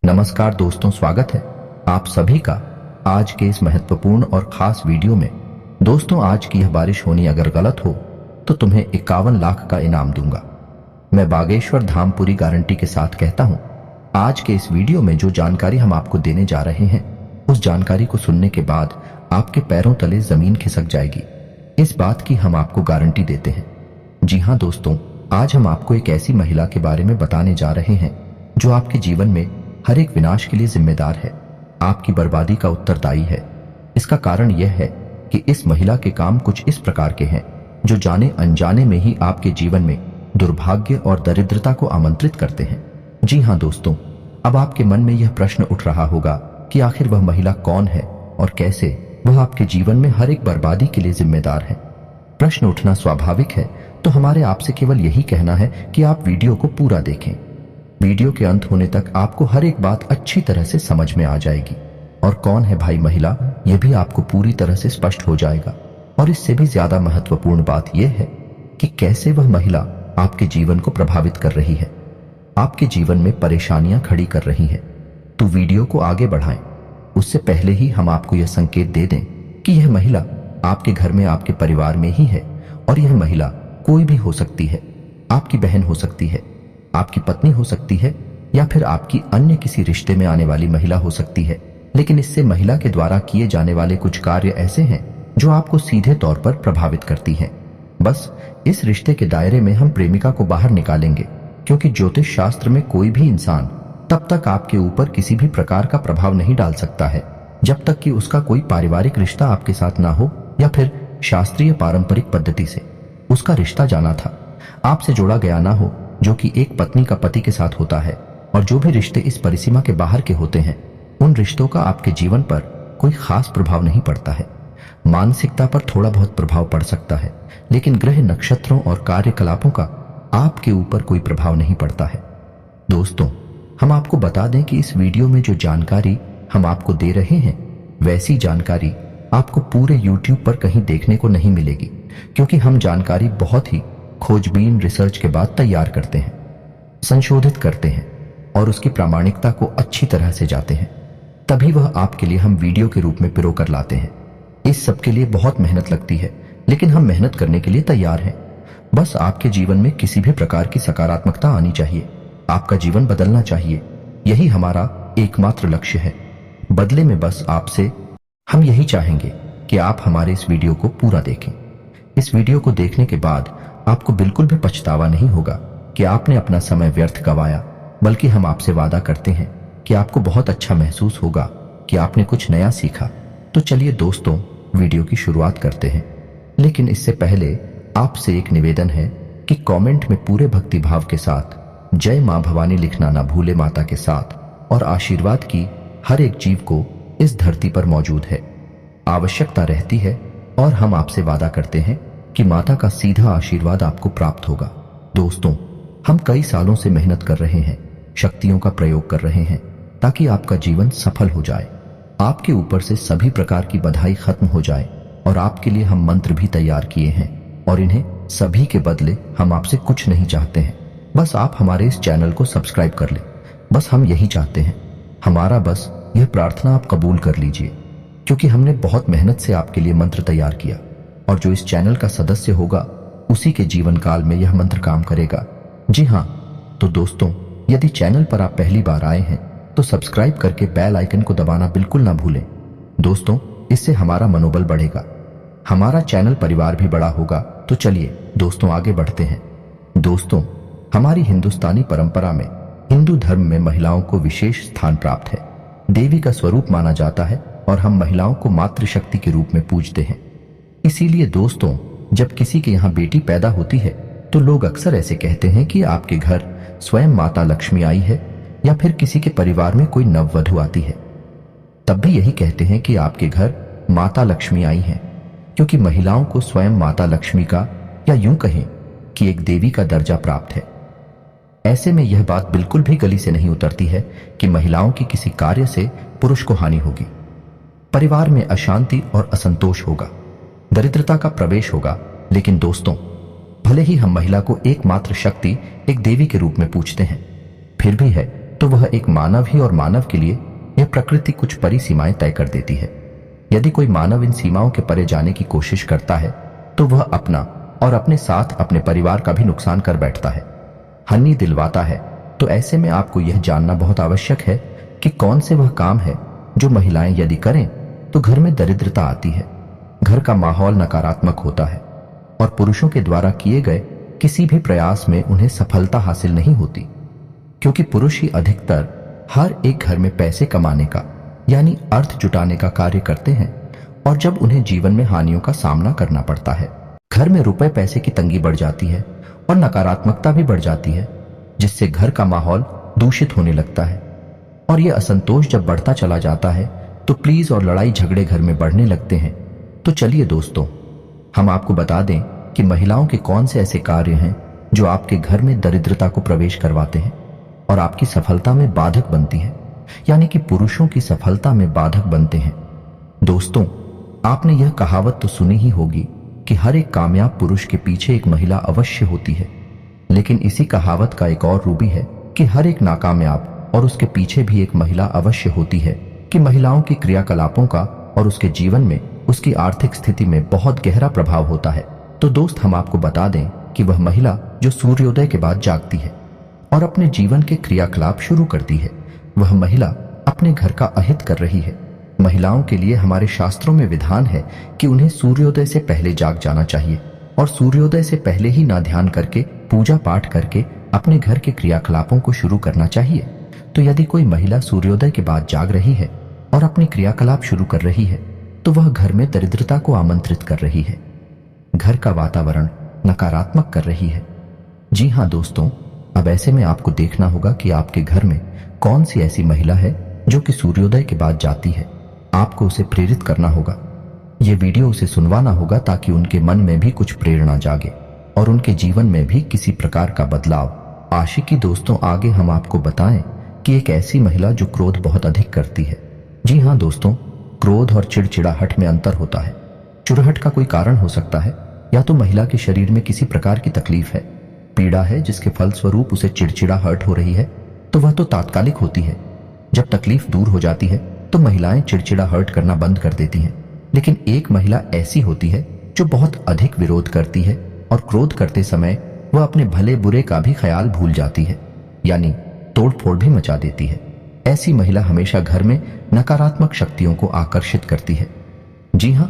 नमस्कार दोस्तों, स्वागत है आप सभी का आज के इस महत्वपूर्ण और खास वीडियो में। दोस्तों, आज की यह बारिश होनी अगर गलत हो तो तुम्हें 51 लाख का इनाम दूंगा। मैं बागेश्वर धाम पूरी गारंटी के साथ कहता हूं, आज के इस वीडियो में जो जानकारी हम आपको देने जा रहे हैं, उस जानकारी को सुनने के बाद आपके पैरों तले जमीन खिसक जाएगी। इस बात की हम आपको गारंटी देते हैं। जी हाँ दोस्तों, आज हम आपको एक ऐसी महिला के बारे में बताने जा रहे हैं जो आपके जीवन में हर एक विनाश के लिए जिम्मेदार है, आपकी बर्बादी का उत्तरदायी है। इसका कारण यह है कि इस महिला के काम कुछ इस प्रकार के हैं जो जाने अनजाने में ही आपके जीवन में दुर्भाग्य और दरिद्रता को आमंत्रित करते हैं। जी हाँ दोस्तों, अब आपके मन में यह प्रश्न उठ रहा होगा कि आखिर वह महिला कौन है और कैसे वह आपके जीवन में हर एक बर्बादी के लिए जिम्मेदार है। प्रश्न उठना स्वाभाविक है, तो हमारे आपसे केवल यही कहना है कि आप वीडियो को पूरा देखें। वीडियो के अंत होने तक आपको हर एक बात अच्छी तरह से समझ में आ जाएगी और कौन है भाई महिला, यह भी आपको पूरी तरह से स्पष्ट हो जाएगा। और इससे भी ज्यादा महत्वपूर्ण बात यह है कि कैसे वह महिला आपके जीवन को प्रभावित कर रही है, आपके जीवन में परेशानियां खड़ी कर रही है। तो वीडियो को आगे बढ़ाएं। उससे पहले ही हम आपको यह संकेत दे दें कि यह महिला आपके घर में, आपके परिवार में ही है। और यह महिला कोई भी हो सकती है, आपकी बहन हो सकती है, आपकी पत्नी हो सकती है, या फिर आपकी अन्य किसी रिश्ते में आने वाली महिला हो सकती है। लेकिन इससे महिला के द्वारा किए जाने वाले कुछ कार्य ऐसे हैं जो आपको सीधे तौर पर प्रभावित करती हैं। बस इस रिश्ते के दायरे में हम प्रेमिका को बाहर निकालेंगे, क्योंकि ज्योतिष शास्त्र में कोई भी इंसान तब तक आपके ऊपर किसी भी प्रकार का प्रभाव नहीं डाल सकता है जब तक कि उसका कोई पारिवारिक रिश्ता आपके साथ ना हो, या फिर शास्त्रीय पारंपरिक पद्धति से उसका रिश्ता जाना था आपसे जोड़ा गया ना हो, जो कि एक पत्नी का पति के साथ होता है। और जो भी रिश्ते इस परिसीमा के बाहर के होते हैं, उन रिश्तों का आपके जीवन पर कोई खास प्रभाव नहीं पड़ता है। मानसिकता पर थोड़ा बहुत प्रभाव पड़ सकता है, लेकिन ग्रह, नक्षत्रों और कार्यकलापों का आपके ऊपर कोई प्रभाव नहीं पड़ता है। दोस्तों, हम आपको बता दें कि इस वीडियो में जो जानकारी हम आपको दे रहे हैं, वैसी जानकारी आपको पूरे YouTube पर कहीं देखने को नहीं मिलेगी, क्योंकि हम जानकारी बहुत ही खोजबीन रिसर्च के बाद तैयार करते हैं, संशोधित करते हैं और उसकी प्रामाणिकता को अच्छी तरह से जाते हैं। तभी वह आपके लिए हम वीडियो के रूप में पिरो कर लाते हैं। इस सब के लिए बहुत मेहनत लगती है, लेकिन हम मेहनत करने के लिए तैयार हैं। बस आपके जीवन में किसी भी प्रकार की सकारात्मकता आनी चाहिए, आपका जीवन बदलना चाहिए। यही हमारा एकमात्र लक्ष्य है। बदले में बस आपसे हम यही चाहेंगे कि आप हमारे इस वीडियो को पूरा देखें। इस वीडियो को देखने के बाद आपको बिल्कुल भी पछतावा नहीं होगा कि आपने अपना समय व्यर्थ गवाया, बल्कि हम आपसे वादा करते हैं कि आपको बहुत अच्छा महसूस होगा कि आपने कुछ नया सीखा। तो चलिए दोस्तों, वीडियो की शुरुआत करते हैं। लेकिन इससे पहले आपसे एक निवेदन है कि कमेंट में पूरे भक्तिभाव के साथ जय मां भवानी लिखना ना भूले माता के साथ, और आशीर्वाद की हर एक जीव को इस धरती पर मौजूद है, आवश्यकता रहती है, और हम आपसे वादा करते हैं कि माता का सीधा आशीर्वाद आपको प्राप्त होगा। दोस्तों, हम कई सालों से मेहनत कर रहे हैं, शक्तियों का प्रयोग कर रहे हैं, ताकि आपका जीवन सफल हो जाए, आपके ऊपर से सभी प्रकार की बधाई खत्म हो जाए। और आपके लिए हम मंत्र भी तैयार किए हैं, और इन्हें सभी के बदले हम आपसे कुछ नहीं चाहते हैं। बस आप हमारे इस चैनल को सब्सक्राइब कर लें। बस हम यही चाहते हैं। हमारा बस यह प्रार्थना आप कबूल कर लीजिए, क्योंकि हमने बहुत मेहनत से आपके लिए मंत्र तैयार किया, और जो इस चैनल का सदस्य होगा उसी के जीवन काल में यह मंत्र काम करेगा। जी हाँ, तो दोस्तों, यदि चैनल पर आप पहली बार आए हैं तो सब्सक्राइब करके बेल आइकन को दबाना बिल्कुल ना भूलें। दोस्तों, इससे हमारा मनोबल बढ़ेगा, हमारा चैनल परिवार भी बड़ा होगा। तो चलिए दोस्तों, आगे बढ़ते हैं। दोस्तों, हमारी हिंदुस्तानी परंपरा में, हिंदू धर्म में महिलाओं को विशेष स्थान प्राप्त है। देवी का स्वरूप माना जाता है और हम महिलाओं को मातृशक्ति के रूप में पूजते हैं। इसीलिए दोस्तों, जब किसी के यहाँ बेटी पैदा होती है तो लोग अक्सर ऐसे कहते हैं कि आपके घर स्वयं माता लक्ष्मी आई है, या फिर किसी के परिवार में कोई नववधु आती है, तब भी यही कहते हैं कि आपके घर माता लक्ष्मी आई हैं, क्योंकि महिलाओं को स्वयं माता लक्ष्मी का, या यूं कहें कि एक देवी का दर्जा प्राप्त है। ऐसे में यह बात बिल्कुल भी गली से नहीं उतरती है कि महिलाओं की किसी कार्य से पुरुष को हानि होगी, परिवार में अशांति और असंतोष होगा, दरिद्रता का प्रवेश होगा। लेकिन दोस्तों, भले ही हम महिला को एकमात्र शक्ति, एक देवी के रूप में पूछते हैं, फिर भी है तो वह एक मानव ही और मानव के लिए यह प्रकृति कुछ परिसीमाएं तय कर देती है। यदि कोई मानव इन सीमाओं के परे जाने की कोशिश करता है तो वह अपना और अपने साथ अपने परिवार का भी नुकसान कर बैठता है, हानि दिलवाता है। तो ऐसे में आपको यह जानना बहुत आवश्यक है कि कौन से वह काम है जो महिलाएं यदि करें तो घर में दरिद्रता आती है, घर का माहौल नकारात्मक होता है और पुरुषों के द्वारा किए गए किसी भी प्रयास में उन्हें सफलता हासिल नहीं होती, क्योंकि पुरुष ही अधिकतर हर एक घर में पैसे कमाने का यानी अर्थ जुटाने का कार्य करते हैं। और जब उन्हें जीवन में हानियों का सामना करना पड़ता है, घर में रुपए पैसे की तंगी बढ़ जाती है और नकारात्मकता भी बढ़ जाती है, जिससे घर का माहौल दूषित होने लगता है। और यह असंतोष जब बढ़ता चला जाता है तो प्लीज और लड़ाई झगड़े घर में बढ़ने लगते हैं। तो चलिए दोस्तों, हम आपको बता दें कि महिलाओं के कौन से ऐसे कार्य हैं जो आपके घर में दरिद्रता को प्रवेश करवाते हैं और आपकी सफलता में बाधक बनती है, यानी कि पुरुषों की सफलता में बाधक बनते हैं। दोस्तों, आपने यह कहावत तो सुनी ही होगी कि हर एक कामयाब पुरुष के पीछे एक महिला अवश्य होती है, लेकिन इसी कहावत का एक और रूप भी है कि हर एक नाकामयाब और उसके पीछे भी एक महिला अवश्य होती है, कि महिलाओं की क्रियाकलापों का और उसके जीवन में, उसकी आर्थिक स्थिति में बहुत गहरा प्रभाव होता है। तो दोस्त, हम आपको बता दें कि वह महिला जो सूर्योदय के बाद जागती है और अपने जीवन के क्रियाकलाप शुरू करती है, वह महिला अपने घर का अहित कर रही है। महिलाओं के लिए हमारे शास्त्रों में विधान है कि उन्हें सूर्योदय से पहले जाग जाना चाहिए और सूर्योदय से पहले ही ना ध्यान करके, पूजा पाठ करके अपने घर के क्रियाकलापों को शुरू करना चाहिए। तो यदि कोई महिला सूर्योदय के बाद जाग रही है और अपनी क्रियाकलाप शुरू कर रही है तो वह घर में दरिद्रता को आमंत्रित कर रही है, घर का वातावरण नकारात्मक कर रही है। जी हाँ दोस्तों, अब ऐसे में आपको देखना होगा कि आपके घर में कौन सी ऐसी महिला है जो कि सूर्योदय के बाद जाती है। आपको उसे प्रेरित करना होगा, ये वीडियो उसे सुनवाना होगा ताकि उनके मन में भी कुछ प्रेरणा जागे और उनके जीवन में भी किसी प्रकार का बदलाव। आशिकी दोस्तों, आगे हम आपको बताएं कि एक ऐसी महिला जो क्रोध बहुत अधिक करती है। जी हाँ दोस्तों, क्रोध और चिड़चिड़ाहट में अंतर होता है। चिड़हट का कोई कारण हो सकता है, या तो महिला के शरीर में किसी प्रकार की तकलीफ है, पीड़ा है, जिसके फलस्वरूप उसे चिड़चिड़ाहट हो रही है, तो वह तो तात्कालिक होती है। जब तकलीफ दूर हो जाती है तो महिलाएं चिड़चिड़ाहट करना बंद कर देती हैं। लेकिन एक महिला ऐसी होती है जो बहुत अधिक विरोध करती है और क्रोध करते समय वह अपने भले बुरे का भी ख्याल भूल जाती है, यानी तोड़फोड़ भी मचा देती है। ऐसी महिला हमेशा घर में नकारात्मक शक्तियों को आकर्षित करती है। जी हाँ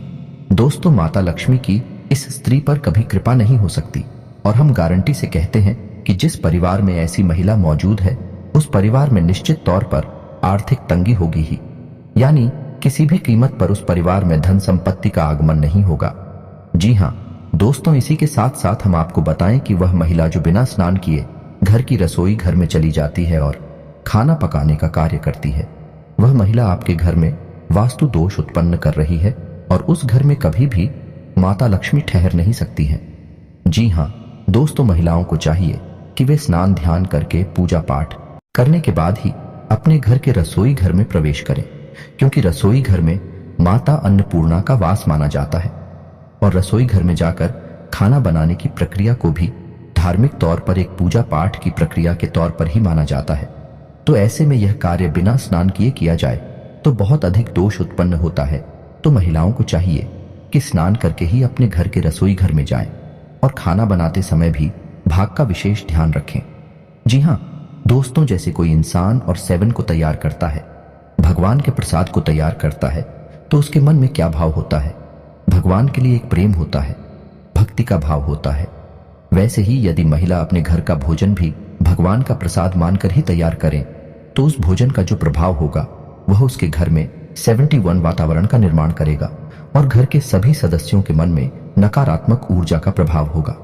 दोस्तों, माता लक्ष्मी की इस स्त्री पर कभी कृपा नहीं हो सकती और हम गारंटी से कहते हैं कि जिस परिवार में ऐसी महिला मौजूद है उस परिवार में निश्चित तौर पर आर्थिक तंगी होगी ही, यानी किसी भी कीमत पर उस परिवार में धन संपत्ति का आगमन नहीं होगा। जी हाँ दोस्तों, इसी के साथ साथ हम आपको बताएं कि वह महिला जो बिना स्नान किए घर की रसोई घर में चली जाती है और खाना पकाने का कार्य करती है, वह महिला आपके घर में वास्तु दोष उत्पन्न कर रही है और उस घर में कभी भी माता लक्ष्मी ठहर नहीं सकती है। जी हाँ दोस्तों, महिलाओं को चाहिए कि वे स्नान ध्यान करके पूजा पाठ करने के बाद ही अपने घर के रसोई घर में प्रवेश करें, क्योंकि रसोई घर में माता अन्नपूर्णा का वास माना जाता है और रसोई घर में जाकर खाना बनाने की प्रक्रिया को भी धार्मिक तौर पर एक पूजा पाठ की प्रक्रिया के तौर पर ही माना जाता है। तो ऐसे में यह कार्य बिना स्नान किए किया जाए तो बहुत अधिक दोष उत्पन्न होता है। तो महिलाओं को चाहिए कि स्नान करके ही अपने घर के रसोई घर में जाएं और खाना बनाते समय भी भाग का विशेष ध्यान रखें। जी हाँ दोस्तों, जैसे कोई इंसान और सेवन को तैयार करता है, भगवान के प्रसाद को तैयार करता है, तो उसके मन में क्या भाव होता है? भगवान के लिए एक प्रेम होता है, भक्ति का भाव होता है। वैसे ही यदि महिला अपने घर का भोजन भी भगवान का प्रसाद मानकर ही तैयार करें तो उस भोजन का जो प्रभाव होगा वह उसके घर में 71 वातावरण का निर्माण करेगा और घर के सभी सदस्यों के मन में नकारात्मक ऊर्जा का प्रभाव होगा।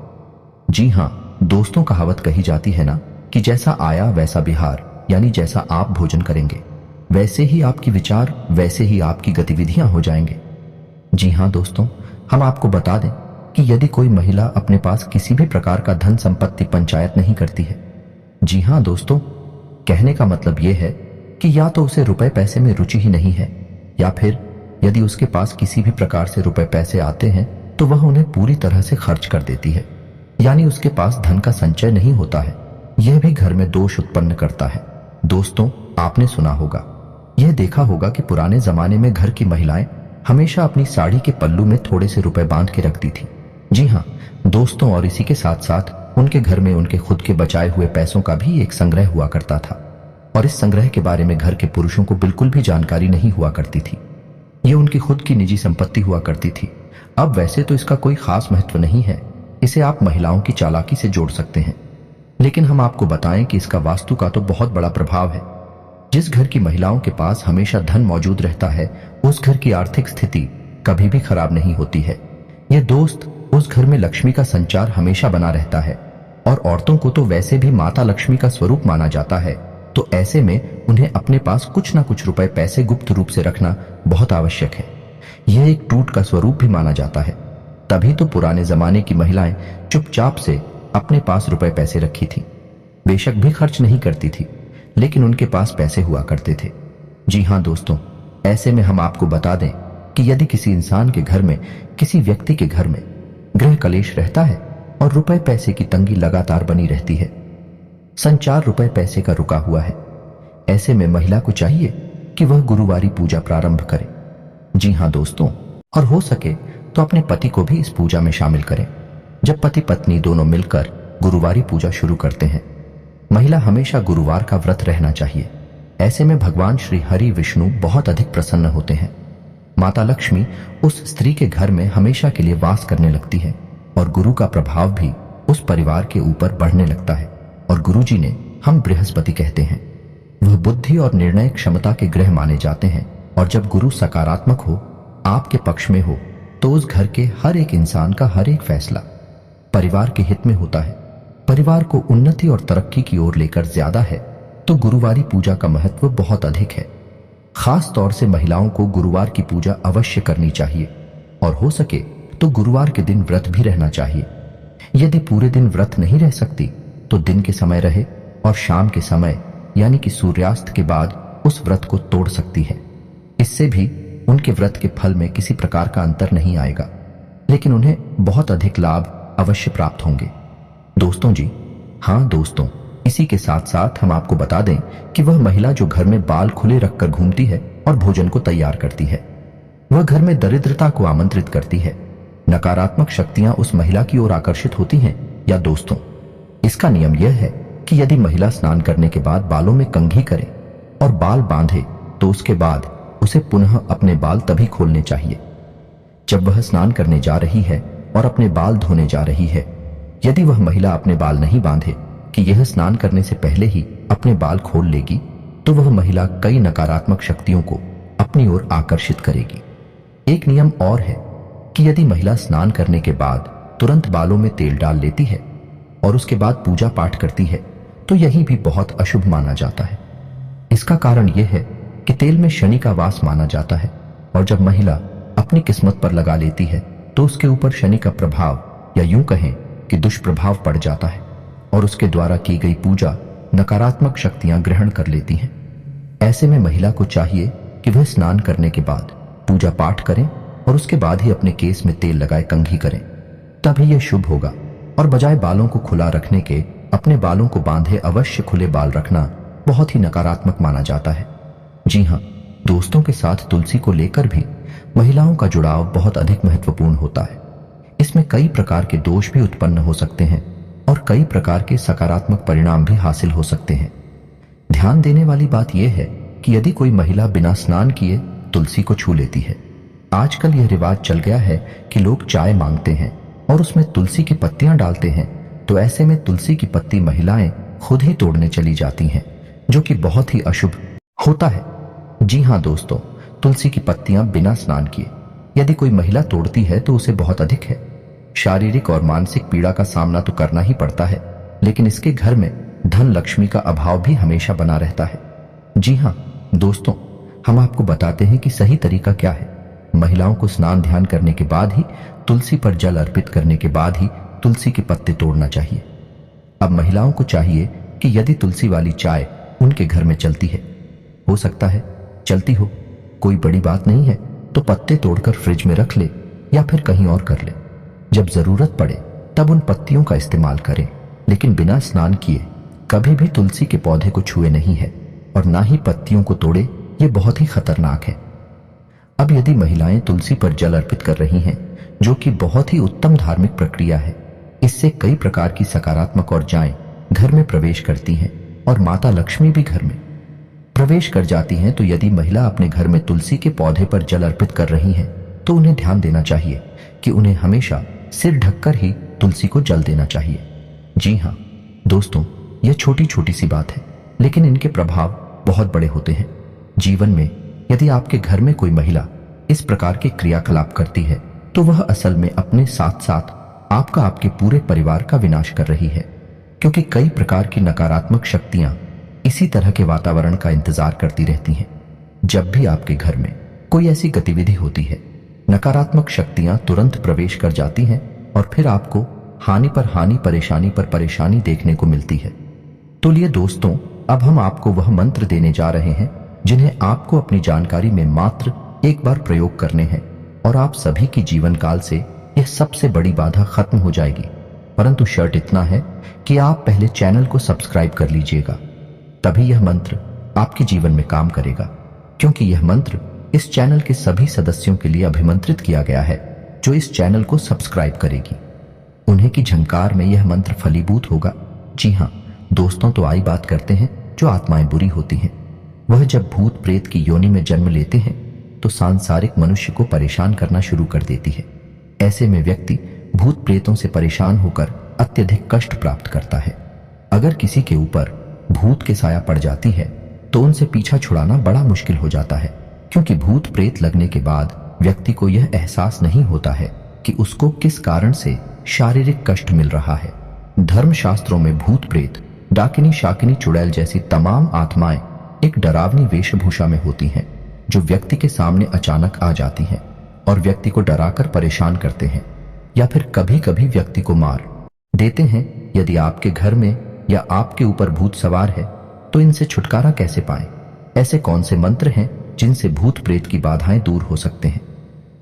जी हाँ दोस्तों, कहावत कही जाती है ना कि जैसा आया वैसा बिहार, यानी जैसा आप भोजन करेंगे वैसे ही आपकी विचार, वैसे ही आपकी गतिविधियां हो जाएंगे। जी हाँ दोस्तों, हम आपको बता दें कि यदि कोई महिला अपने पास किसी भी प्रकार का धन संपत्ति पंचायत नहीं करती है, जी हाँ दोस्तों, कहने का मतलब यह है कि या तो उसे रुपए पैसे में रुचि ही नहीं है, या फिर यदि उसके पास किसी भी प्रकार से रुपए पैसे आते हैं तो वह उन्हें पूरी तरह से खर्च कर देती है, यानी उसके पास धन का संचय नहीं होता है। यह भी घर में दोष उत्पन्न करता है। दोस्तों, आपने सुना होगा, यह देखा होगा कि पुराने जमाने में घर की महिलाएं हमेशा अपनी साड़ी के पल्लू में थोड़े से रुपए बांध के रखती थी। जी हाँ दोस्तों, और इसी के साथ साथ उनके घर में उनके खुद के बचाए हुए पैसों का भी एक संग्रह हुआ करता था, और इस संग्रह के बारे में घर के पुरुषों को बिल्कुल भी जानकारी नहीं हुआ करती थी। ये उनकी खुद की निजी संपत्ति हुआ करती थी। अब वैसे तो इसका कोई खास महत्व नहीं है, इसे आप महिलाओं की चालाकी से जोड़ सकते हैं, लेकिन हम आपको बताएं कि इसका वास्तु का तो बहुत बड़ा प्रभाव है। जिस घर की महिलाओं के पास हमेशा धन मौजूद रहता है, उस घर की आर्थिक स्थिति कभी भी खराब नहीं होती है। ये दोस्त, उस घर में लक्ष्मी का संचार हमेशा बना रहता है, और औरतों को तो वैसे भी माता लक्ष्मी का स्वरूप माना जाता है, तो ऐसे में उन्हें अपने पास कुछ ना कुछ रुपए पैसे गुप्त रूप से रखना बहुत आवश्यक है। यह एक टूट का स्वरूप भी माना जाता है। तभी तो पुराने जमाने की महिलाएं चुपचाप से अपने पास रुपए पैसे रखी थी। बेशक भी खर्च नहीं करती थी, लेकिन उनके पास पैसे हुआ करते थे। जी हाँ दोस्तों, ऐसे में हम आपको बता दें कि यदि किसी इंसान के घर में, किसी व्यक्ति के घर में गृह कलेश रहता है और रुपए पैसे की तंगी लगातार बनी रहती है, संचार रुपए पैसे का रुका हुआ है, ऐसे में महिला को चाहिए कि वह गुरुवारी पूजा प्रारंभ करे। जी हाँ दोस्तों, और हो सके तो अपने पति को भी इस पूजा में शामिल करें। जब पति पत्नी दोनों मिलकर गुरुवारी पूजा शुरू करते हैं, महिला हमेशा गुरुवार का व्रत रहना चाहिए। ऐसे में भगवान श्री हरि विष्णु बहुत अधिक प्रसन्न होते हैं। माता लक्ष्मी उस स्त्री के घर में हमेशा के लिए वास करने लगती है, और गुरु का प्रभाव भी उस परिवार के ऊपर बढ़ने लगता है। और गुरु जी ने हम बृहस्पति कहते हैं, वह बुद्धि और निर्णय क्षमता के ग्रह माने जाते हैं, और जब गुरु सकारात्मक हो, आपके पक्ष में हो, तो उस घर के हर एक इंसान का हर एक फैसला परिवार के हित में होता है। परिवार को उन्नति और तरक्की की ओर लेकर ज्यादा है, तो गुरुवारी पूजा का महत्व बहुत अधिक है। खास तौर से महिलाओं को गुरुवार की पूजा अवश्य करनी चाहिए, और हो सके तो गुरुवार के दिन व्रत भी रहना चाहिए। यदि पूरे दिन व्रत नहीं रह सकती, तो दिन के समय रहे, और शाम के समय यानी कि सूर्यास्त के बाद उस व्रत को तोड़ सकती है। इससे भी उनके व्रत के फल में किसी प्रकार का अंतर नहीं आएगा, लेकिन उन्हें बहुत अधिक लाभ अवश्य प्राप्त होंगे। दोस्तों जी, हाँ दोस्तों, इसी के साथ साथ हम आपको बता दें कि वह महिला जो घर में बाल खुले रखकर घूमती है और भोजन को तैयार करती है, वह घर में दरिद्रता को आमंत्रित करती है। नकारात्मक शक्तियां उस महिला की ओर आकर्षित होती हैं। या दोस्तों, इसका नियम यह है कि यदि महिला स्नान करने के बाद बालों में कंघी करे और बाल बांधे, तो उसके बाद उसे पुनः अपने बाल तभी खोलने चाहिए जब वह स्नान करने जा रही है और अपने बाल धोने जा रही है। यदि वह महिला अपने बाल नहीं बांधे कि यह स्नान करने से पहले ही अपने बाल खोल लेगी, तो वह महिला कई नकारात्मक शक्तियों को अपनी ओर आकर्षित करेगी। एक नियम और है कि यदि महिला स्नान करने के बाद तुरंत बालों में तेल डाल लेती है और उसके बाद पूजा पाठ करती है, तो यही भी बहुत अशुभ माना जाता है। इसका कारण यह है कि तेल में शनि का वास माना जाता है, और जब महिला अपनी किस्मत पर लगा लेती है, तो उसके ऊपर शनि का प्रभाव, या यूं कहें कि दुष्प्रभाव पड़ जाता है, और उसके द्वारा की गई पूजा नकारात्मक शक्तियां ग्रहण कर लेती हैं। ऐसे में महिला को चाहिए कि वह स्नान करने के बाद पूजा पाठ करें, और उसके बाद ही अपने केस में तेल लगाए कंघी करें, तभी यह शुभ होगा। और बजाय बालों को खुला रखने के अपने बालों को बांधे अवश्य खुले बाल रखना बहुत ही नकारात्मक माना जाता है। जी हाँ दोस्तों, के साथ तुलसी को लेकर भी महिलाओं का जुड़ाव बहुत अधिक महत्वपूर्ण होता है। इसमें कई प्रकार के दोष भी उत्पन्न हो सकते हैं, और कई प्रकार के सकारात्मक परिणाम भी हासिल हो सकते हैं। ध्यान देने वाली बात यह है कि यदि कोई महिला बिना स्नान किए तुलसी को छू लेती है, आजकल यह रिवाज चल गया है कि लोग चाय मांगते हैं और उसमें तुलसी की पत्तियां डालते हैं, तो ऐसे में तुलसी की पत्ती महिलाएं खुद ही तोड़ने चली जाती हैं, जो कि बहुत ही अशुभ होता है। जी हाँ दोस्तों, तुलसी की पत्तियां बिना स्नान किए यदि कोई महिला तोड़ती है, तो उसे बहुत अधिक है शारीरिक और मानसिक पीड़ा का सामना तो करना ही पड़ता है, लेकिन इसके घर में धन लक्ष्मी का अभाव भी हमेशा बना रहता है। जी हाँ दोस्तों, हम आपको बताते हैं कि सही तरीका क्या है। महिलाओं को स्नान ध्यान करने के बाद ही, तुलसी पर जल अर्पित करने के बाद ही तुलसी के पत्ते तोड़ना चाहिए। अब महिलाओं को चाहिए कि यदि तुलसी वाली चाय उनके घर में चलती है, हो सकता है चलती हो, कोई बड़ी बात नहीं है, तो पत्ते तोड़कर फ्रिज में रख ले या फिर कहीं और कर ले। जब जरूरत पड़े तब उन पत्तियों का इस्तेमाल करें, लेकिन बिना स्नान किए कभी भी तुलसी के पौधे को छुए नहीं है। और ना ही पत्तियों को तोड़े, ये बहुत ही खतरनाक है। अब यदि महिलाएं तुलसी पर जल अर्पित कर रही हैं, जो कि बहुत ही उत्तम धार्मिक प्रक्रिया है, इससे कई प्रकार की सकारात्मक ऊर्जाएं घर में प्रवेश करती हैं और माता लक्ष्मी भी घर में प्रवेश कर जाती हैं। तो यदि महिला अपने घर में तुलसी के पौधे पर जल अर्पित कर रही हैं, तो उन्हें ध्यान देना चाहिए कि उन्हें हमेशा सिर ढककर ही तुलसी को जल देना चाहिए। जी हाँ दोस्तों, यह छोटी छोटी सी बात है, लेकिन इनके प्रभाव बहुत बड़े होते हैं। जीवन में यदि आपके घर में कोई महिला इस प्रकार के क्रियाकलाप करती है, तो वह असल में अपने साथ साथ आपके पूरे परिवार का विनाश कर रही है, क्योंकि कई प्रकार की नकारात्मक शक्तियां इसी तरह के वातावरण का इंतजार करती रहती हैं। जब भी आपके घर में कोई ऐसी गतिविधि होती है, नकारात्मक शक्तियां तुरंत प्रवेश कर जाती हैं और फिर आपको हानि पर हानि, परेशानी पर परेशानी देखने को मिलती है। तो लिए दोस्तों, अब हम आपको वह मंत्र देने जा रहे हैं जिन्हें आपको अपनी जानकारी में मात्र एक बार प्रयोग करने हैं और आप सभी की जीवन काल से यह सबसे बड़ी बाधा खत्म हो जाएगी। परंतु शर्त इतना है कि आप पहले चैनल को सब्सक्राइब कर लीजिएगा, तभी यह मंत्र आपके जीवन में काम करेगा, क्योंकि यह मंत्र इस चैनल के सभी सदस्यों के लिए अभिमंत्रित किया गया है जो इस चैनल को सब्सक्राइब करेगी। उन्हें की झंकार में यह मंत्र फलीभूत होगा। जी हाँ दोस्तों, तो आई बात करते हैं जो आत्माएं बुरी होती हैं। वह जब भूत प्रेत की योनि में जन्म लेते हैं तो सांसारिक मनुष्य को परेशान करना शुरू कर देती है। ऐसे में व्यक्ति भूत प्रेतों से परेशान होकर अत्यधिक कष्ट प्राप्त करता है। अगर किसी के ऊपर भूत के साया पड़ जाती है तो उनसे पीछा छुड़ाना बड़ा मुश्किल हो जाता है, क्योंकि भूत प्रेत लगने के बाद व्यक्ति को यह एहसास नहीं होता है कि उसको किस कारण से शारीरिक कष्ट मिल रहा है। धर्मशास्त्रों में भूत प्रेत, डाकिनी, शाकिनी, चुड़ैल जैसी तमाम आत्माएं एक डरावनी वेशभूषा में होती हैं, जो व्यक्ति के सामने अचानक आ जाती हैं और व्यक्ति को डराकर परेशान करते हैं या फिर कभी कभी व्यक्ति को मार देते हैं। यदि आपके घर में या आपके ऊपर भूत सवार है तो इनसे छुटकारा कैसे पाएं? ऐसे कौन से मंत्र हैं जिनसे भूत प्रेत की बाधाएं दूर हो सकते हैं?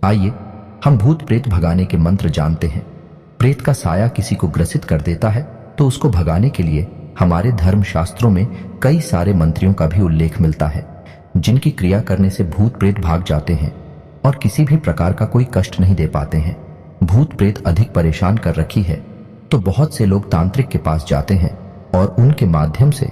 आइए हम भूत प्रेत भगाने के मंत्र जानते हैं। प्रेत का साया किसी को ग्रसित कर देता है तो उसको भगाने के लिए हमारे धर्म शास्त्रों में कई सारे मंत्रियों का भी उल्लेख मिलता है, जिनकी क्रिया करने से भूत प्रेत भाग जाते हैं और किसी भी प्रकार का कोई कष्ट नहीं दे पाते हैं। भूत प्रेत अधिक परेशान कर रखी है तो बहुत से लोग तांत्रिक के पास जाते हैं और उनके माध्यम से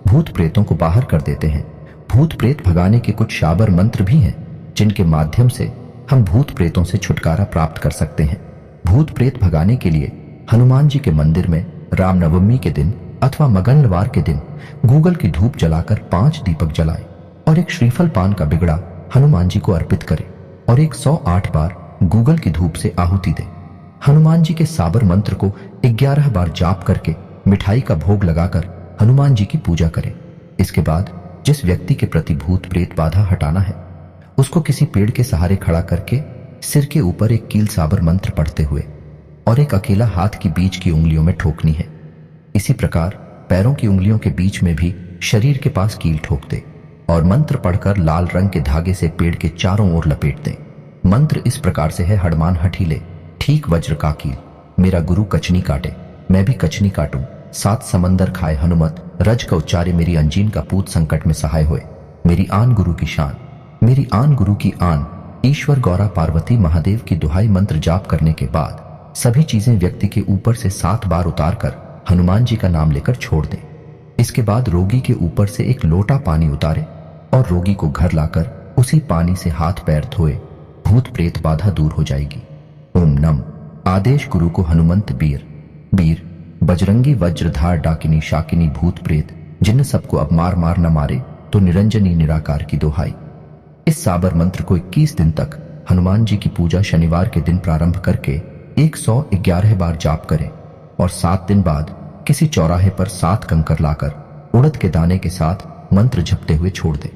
भूत प्रेतों को बाहर कर देते हैं। भूत प्रेत भगाने के कुछ शाबर मंत्र भी हैं, जिनके माध्यम से हम भूत प्रेतों से छुटकारा प्राप्त कर सकते हैं। भूत प्रेत भगाने के लिए हनुमान जी के मंदिर में रामनवमी के दिन अथवा मंगलवार के दिन गूगल की धूप जलाकर 5 दीपक जलाएं और एक श्रीफल पान का बिगड़ा हनुमान जी को अर्पित करें और 108 बार गूगल की धूप से आहुति दें। हनुमान जी के साबर मंत्र को 11 बार जाप करके मिठाई का भोग लगाकर हनुमान जी की पूजा करें। इसके बाद जिस व्यक्ति के प्रति भूत प्रेत बाधा हटाना है, उसको किसी पेड़ के सहारे खड़ा करके सिर के ऊपर एक कील साबर मंत्र पढ़ते हुए और एक अकेला हाथ की बीच की उंगलियों में ठोकनी है। इसी प्रकार पैरों की उंगलियों के बीच में भी शरीर के पास कील ठोक दे और मंत्र पढ़कर लाल रंग के धागे से पेड़ के चारों ओर लपेट दें। मंत्र इस प्रकार से है: हनुमान हठीले, ठीक वज्र का कील, मेरा गुरु कचनी काटे, मैं भी कचनी काटूं, 7 समंदर खाए हनुमत, रज का उच्चारे मेरी अंजीन का पूत संकट में सहाय होए, मेरी आन गुरु की शान, मेरी आन गुरु की आन, ईश्वर गौरा पार्वती महादेव की दुहाई। मंत्र जाप करने के बाद सभी चीजें व्यक्ति के ऊपर से 7 बार उतार कर हनुमान जी का नाम लेकर छोड़ दें। इसके बाद रोगी के ऊपर से एक लोटा पानी उतारे और रोगी को घर लाकर उसी पानी से हाथ पैर धोए। भूत प्रेत बाधा दूर हो जाएगी। ओम नम आदेश गुरु को हनुमंत बीर, बीर बजरंगी वज्रधार डाकिनी शाकिनी भूत प्रेत, जिन सबको अब मार मार न मारे तो निरंजनी निराकार की दोहाई। इस साबर मंत्र को 21 दिन तक हनुमान जी की पूजा शनिवार के दिन प्रारंभ करके 111 बार जाप करें और 7 दिन बाद किसी चौराहे पर 7 कंकर लाकर उड़द के दाने के साथ मंत्र जपते हुए छोड़ दें।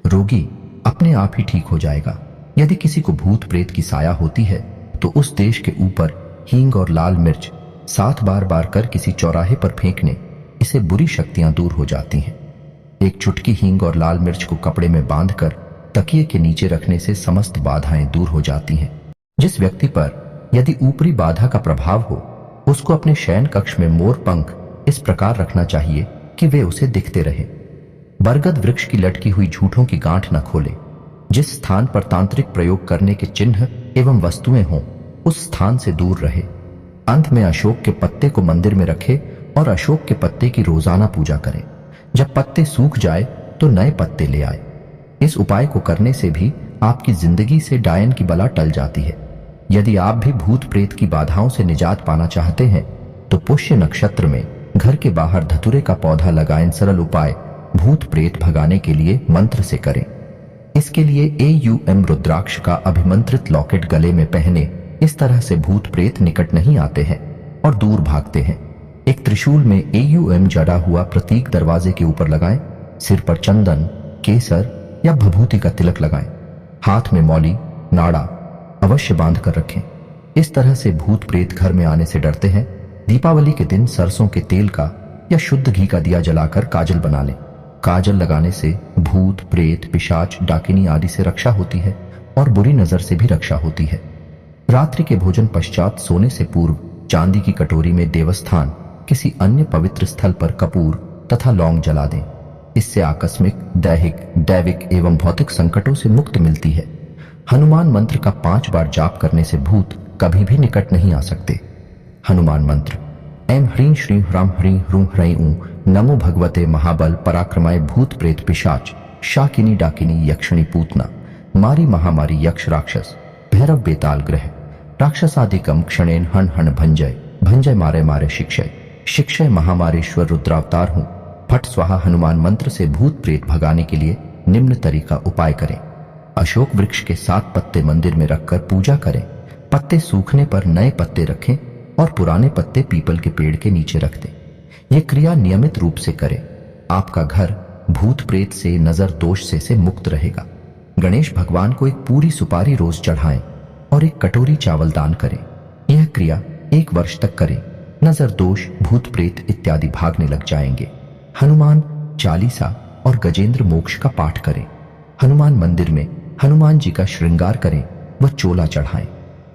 रोगी अपने आप ही ठीक हो जाएगा। यदि किसी को भूत प्रेत की साया होती है तो उस देश के ऊपर हींग और लाल मिर्च 7 बार कर किसी चौराहे पर फेंकने, इससे बुरी शक्तियां दूर हो जाती हैं। एक चुटकी हींग और लाल मिर्च को कपड़े में बांधकर तकिए के नीचे रखने से समस्त बाधाएं दूर हो जाती हैं। जिस व्यक्ति पर यदि ऊपरी बाधा का प्रभाव हो, उसको अपने शयन कक्ष में मोर पंख इस प्रकार रखना चाहिए कि वे उसे दिखते रहे। बरगद वृक्ष की लटकी हुई झूठों की गांठ न खोले। जिस स्थान पर तांत्रिक प्रयोग करने के चिन्ह एवं वस्तुएं हों उस स्थान से दूर रहे। अंत में अशोक के पत्ते को मंदिर में रखे और अशोक के पत्ते की रोजाना पूजा करें। जब पत्ते सूख जाए तो नए पत्ते ले आए। इस उपाय को करने से भी आपकी जिंदगी से डायन की बला टल जाती है। यदि आप भी भूत प्रेत की बाधाओं से निजात पाना चाहते हैं तो पुष्य नक्षत्र में घर के बाहर धतूरे का पौधा लगाएं। सरल उपाय भूत प्रेत भगाने के लिए मंत्र से करें। इसके लिए AUM रुद्राक्ष का अभिमंत्रित लॉकेट गले में पहने। इस तरह से भूत प्रेत निकट नहीं आते हैं और दूर भागते हैं। एक त्रिशूल में AUM जड़ा हुआ प्रतीक दरवाजे के ऊपर लगाएं। सिर पर चंदन, केसर या भभूति का तिलक लगाएं। हाथ में मौली, नाड़ा अवश्य बांध कर रखें। इस तरह से भूत प्रेत घर में आने से डरते हैं। दीपावली के दिन सरसों के तेल का या शुद्ध घी का दिया जलाकर काजल बना लें। काजल लगाने से भूत प्रेत, पिशाच, डाकिनी आदि से रक्षा होती है और बुरी नजर से भी रक्षा होती है। रात्रि के भोजन पश्चात सोने से पूर्व चांदी की कटोरी में देवस्थान किसी अन्य पवित्र स्थल पर कपूर तथा लौंग जला दें। इससे आकस्मिक, दैविक एवं भौतिक संकटों से मुक्ति मिलती है। हनुमान मंत्र का 5 बार जाप करने से भूत कभी भी निकट नहीं आ सकते। हनुमान मंत्र ऐं ह्रीं श्रीं ह्रां ह्रीं ह्रूं ह्रैं ऊं नमो भगवते महाबल पराक्रमाय भूत प्रेत पिशाच शाकिनी डाकिनी यक्षिणी पूतना मारी महामारी यक्ष राक्षस भैरव बेताल ग्रह राक्षसादिकम क्षणेन हण हण भंजय भंजय मारे मारे शिक्षय शिक्षय महामारेश्वर रुद्रावतार हूं फट स्वाहा। हनुमान मंत्र से भूत प्रेत भगाने के लिए निम्न तरीका उपाय करें। अशोक वृक्ष के 7 पत्ते मंदिर में रखकर पूजा करें। पत्ते सूखने पर नए पत्ते रखें और पुराने पत्ते पीपल के पेड़ के नीचे रख दें। यह क्रिया नियमित रूप से करें। आपका घर भूत प्रेत से, नजर दोष से मुक्त रहेगा। गणेश भगवान को एक पूरी सुपारी रोज चढ़ाएं और एक कटोरी चावल दान करें। यह क्रिया 1 वर्ष तक करें। नजर दोष, भूत प्रेत इत्यादि भागने लग जाएंगे। हनुमान चालीसा और गजेंद्र मोक्ष का पाठ करें। हनुमान मंदिर में हनुमान जी का श्रृंगार करें व चोला चढ़ाएं।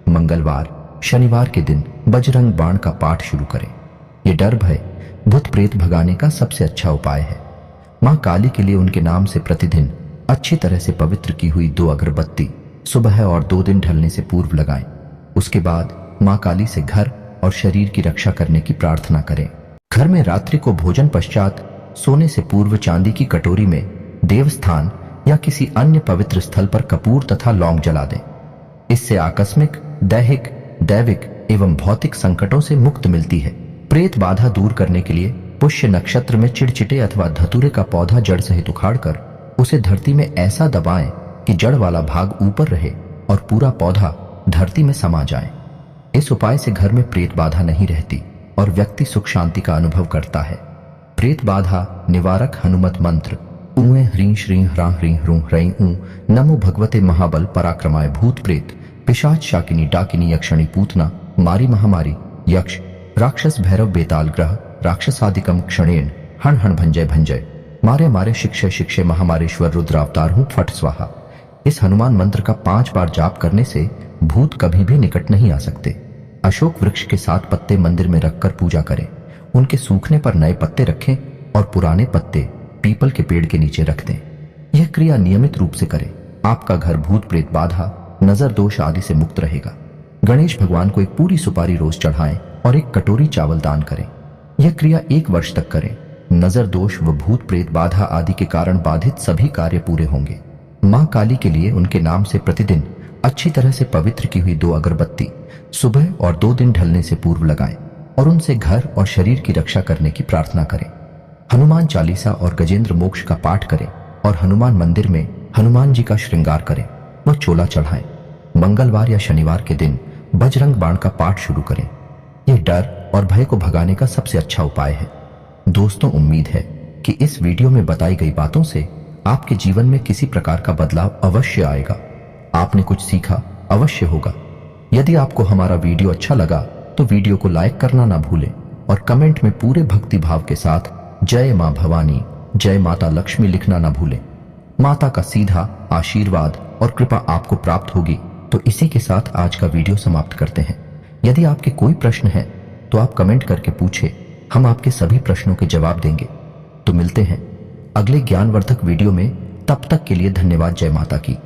मंगलवार, शनिवार के दिन बजरंग बाण का पाठ शुरू करें। यह डर भय, भूत प्रेत भगाने का सबसे अच्छा उपाय है। मां काली के लिए उनके नाम से प्रतिदिन अच्छी तरह से पवित्र की हुई 2 अगरबत्ती सुबह और 2 दिन ढलने से पूर्व लगाएं। उसके बाद मां काली से घर और शरीर की रक्षा करने की प्रार्थना करें। घर में रात्रि को भोजन पश्चात सोने से पूर्व चांदी की कटोरी में देवस्थान या किसी अन्य पवित्र स्थल पर कपूर तथा लौंग जला दें। इससे आकस्मिक, दैविक एवं भौतिक संकटों से मुक्त मिलती है। प्रेत बाधा दूर करने के लिए पुष्य नक्षत्र में चिड़चिटे अथवा धतूरे का पौधा जड़ सहित उखाड़कर उसे धरती में ऐसा दबाएं कि जड़ वाला भाग ऊपर रहे और पूरा पौधा धरती में समा जाए। इस उपाय से घर में प्रेत बाधा नहीं रहती और व्यक्ति सुख शांति का अनुभव करता है। प्रेत बाधा निवारक हनुमत मंत्र ऊं ह्रीं श्रीं ह्रां ह्रीं ह्रूं ह्रैं ऊं नमो भगवते महाबल पराक्रमाय भूत प्रेत पिशाच शाकिनी डाकिनी यक्षिणी पूतना मारी महामारी यक्ष राक्षस भैरव बेताल ग्रह राक्षसादिकम क्षणेन हण हण भंजय भंजय मारे मारे शिक्षय शिक्षय महामारेश्वर रुद्रावतार हूं फट स्वाहा। इस हनुमान मंत्र का 5 बार जाप करने से भूत कभी भी निकट नहीं आ सकते। अशोक वृक्ष के 7 पत्ते मंदिर में रखकर पूजा करें। उनके सूखने पर नए पत्ते रखें और पुराने पत्ते पीपल के पेड़ के नीचे रख दें। यह क्रिया नियमित रूप से करें। आपका घर भूत प्रेत बाधा, नजर दोष आदि से मुक्त रहेगा। गणेश भगवान को एक पूरी सुपारी रोज चढ़ाएं और एक कटोरी चावल दान करें। यह क्रिया 1 वर्ष तक करें। नजर दोष व भूत प्रेत बाधा आदि के कारण बाधित सभी कार्य पूरे होंगे। मां काली के लिए उनके नाम से प्रतिदिन अच्छी तरह से पवित्र की हुई 2 अगरबत्ती सुबह और 2 दिन ढलने से पूर्व लगाएं और उनसे घर और शरीर की रक्षा करने की प्रार्थना करें। हनुमान चालीसा और गजेंद्र मोक्ष का पाठ करें और हनुमान मंदिर में हनुमान जी का श्रृंगार करें व चोला चढ़ाएं। मंगलवार या शनिवार के दिन बजरंग बाण का पाठ शुरू करें। यह डर और भय को भगाने का सबसे अच्छा उपाय है। दोस्तों, उम्मीद है कि इस वीडियो में बताई गई बातों से आपके जीवन में किसी प्रकार का बदलाव अवश्य आएगा। आपने कुछ सीखा अवश्य होगा। यदि आपको हमारा वीडियो अच्छा लगा तो वीडियो को लाइक करना ना भूलें और कमेंट में पूरे भक्ति भाव के साथ जय मां भवानी, जय माता लक्ष्मी लिखना ना भूलें। माता का सीधा आशीर्वाद और कृपा आपको प्राप्त होगी। तो इसी के साथ आज का वीडियो समाप्त करते हैं। यदि आपके कोई प्रश्न है तो आप कमेंट करके पूछे, हम आपके सभी प्रश्नों के जवाब देंगे। तो मिलते हैं अगले ज्ञानवर्धक वीडियो में। तब तक के लिए धन्यवाद। जय माता की।